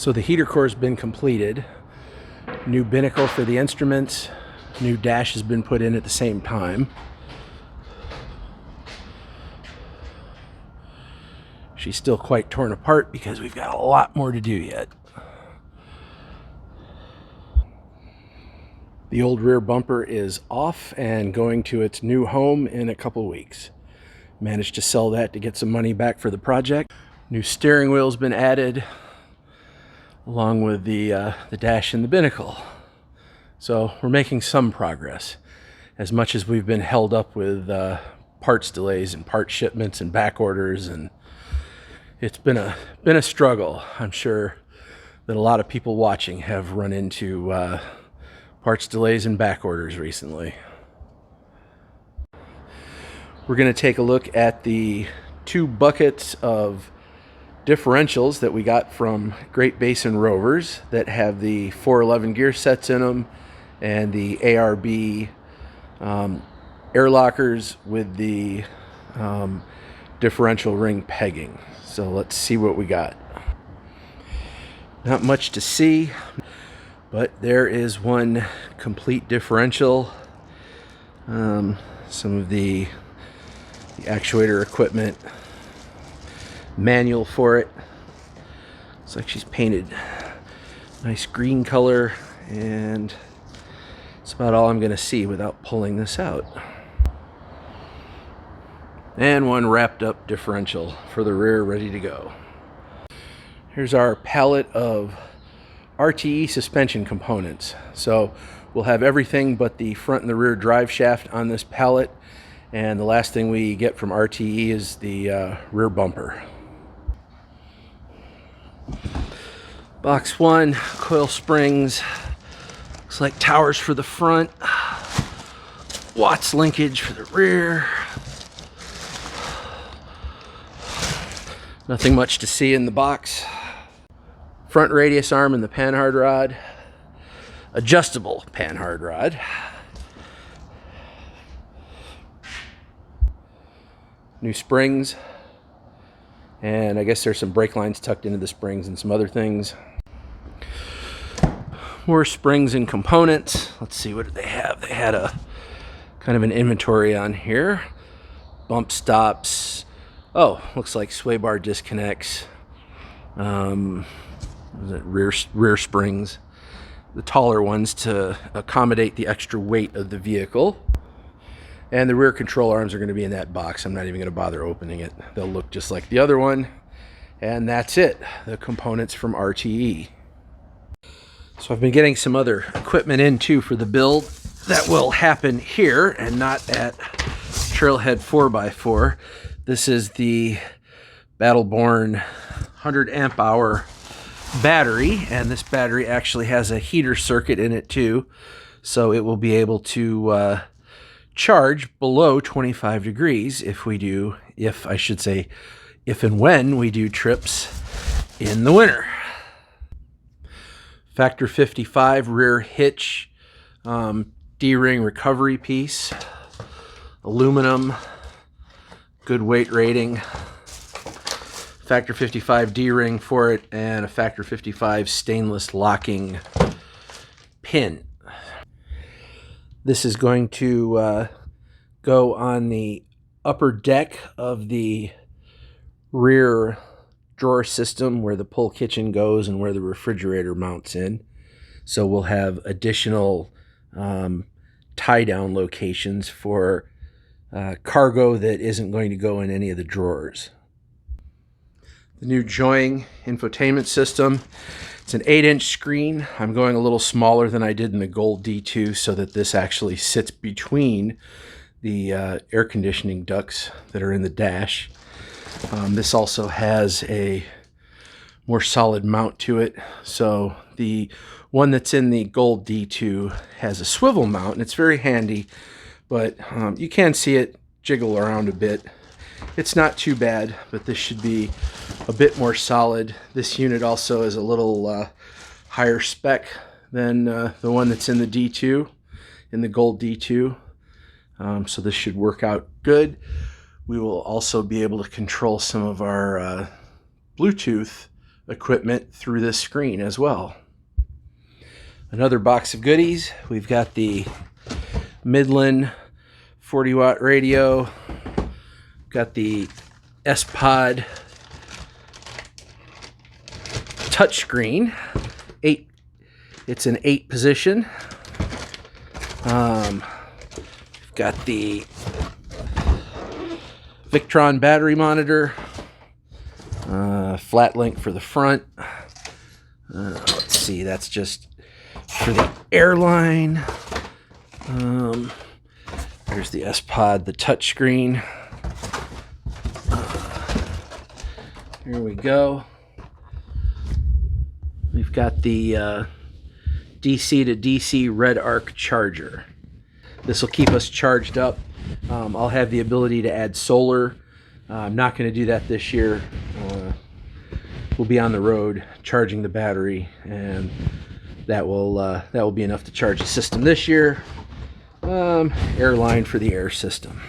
So the heater core has been completed. New binnacle for the instruments. New dash has been put in at the same time. She's still quite torn apart because we've got a lot more to do yet. The old rear bumper is off and going to its new home in a couple weeks. Managed to sell that to get some money back for the project. New steering wheel's been added, along with the dash and the binnacle. So we're making some progress, as much as we've been held up with parts delays and part shipments and back orders, and it's been a struggle. I'm sure that a lot of people watching have run into parts delays and back orders recently. We're going to take a look at the 2 buckets of differentials that we got from Great Basin Rovers that have the 411 gear sets in them and the ARB air lockers with the differential ring pegging. So let's see what we got. Not much to see, but there is one complete differential. Some of the actuator equipment, manual for it. Looks like she's painted nice green color, and that's about all I'm going to see without pulling this out. And one wrapped up differential for the rear, ready to go. Here's our palette of RTE suspension components. So we'll have everything but the front and the rear drive shaft on this pallet, and the last thing we get from RTE is the rear bumper. Box 1, coil springs, looks like towers for the front, Watts linkage for the rear. Nothing much to see in the box. Front radius arm and the panhard rod. Adjustable panhard rod. New springs. And I guess there's some brake lines tucked into the springs and some other things. More springs and components. Let's see, what did they have? They had a kind of an inventory on here. Bump stops. Oh, looks like sway bar disconnects. Rear springs. The taller ones to accommodate the extra weight of the vehicle. And the rear control arms are going to be in that box. I'm not even going to bother opening it. They'll look just like the other one. And that's it. The components from RTE. So I've been getting some other equipment in too for the build. That will happen here and not at Trailhead 4x4. This is the Battleborn 100 amp hour battery, and this battery actually has a heater circuit in it too, so it will be able to charge below 25 degrees if and when we do trips in the winter. Factor 55 rear hitch, D-ring recovery piece, aluminum, good weight rating, Factor 55 D-ring for it, and a Factor 55 stainless locking pin. This is going to go on the upper deck of the rear drawer system where the pull kitchen goes and where the refrigerator mounts in. So we'll have additional tie-down locations for cargo that isn't going to go in any of the drawers. The new Joying infotainment system. It's an 8-inch screen. I'm going a little smaller than I did in the Gold D2 so that this actually sits between the air conditioning ducts that are in the dash. This also has a more solid mount to it. So the one that's in the Gold D2 has a swivel mount, and it's very handy, but you can see it jiggle around a bit. It's not too bad, but this should be a bit more solid. This unit also is a little higher spec than the one that's in the D2, in the Gold D2. So this should work out good. We will also be able to control some of our Bluetooth equipment through this screen as well. Another box of goodies. We've got the Midland 40-watt radio. Got the S-Pod touchscreen. It's an 8 position. We've got the Victron battery monitor. Flat link for the front. Let's see, that's just for the airline. There's the S-Pod, the touchscreen. Here we go. We've got the DC to DC red arc charger. This will keep us charged up. I'll have the ability to add solar. I'm not going to do that this year. We'll be on the road charging the battery, and that will be enough to charge the system this year. Airline for the air system.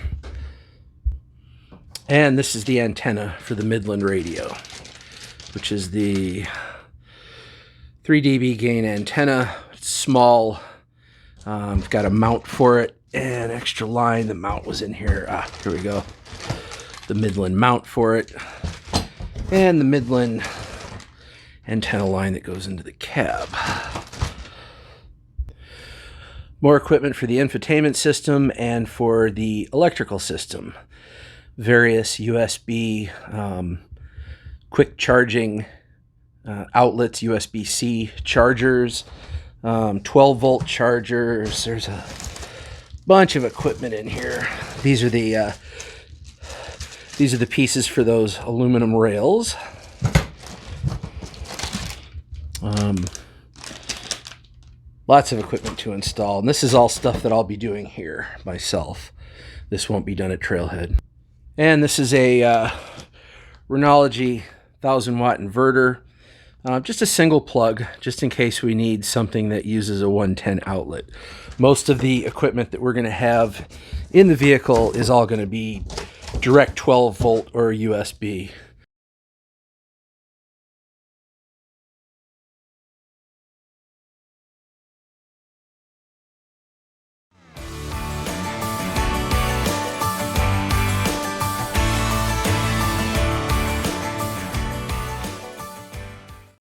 And this is the antenna for the Midland radio, which is the 3 dB gain antenna. It's small. It's got a mount for it and extra line. The mount was in here. Here we go. The Midland mount for it. And the Midland antenna line that goes into the cab. More equipment for the infotainment system and for the electrical system. Various USB quick charging outlets, USB-C chargers, 12-volt chargers. There's a bunch of equipment in here. These are the pieces for those aluminum rails. Lots of equipment to install, and this is all stuff that I'll be doing here myself. This won't be done at Trailhead. And this is a Renology 1000-watt inverter. Just a single plug, just in case we need something that uses a 110 outlet. Most of the equipment that we're going to have in the vehicle is all going to be direct 12 volt or USB.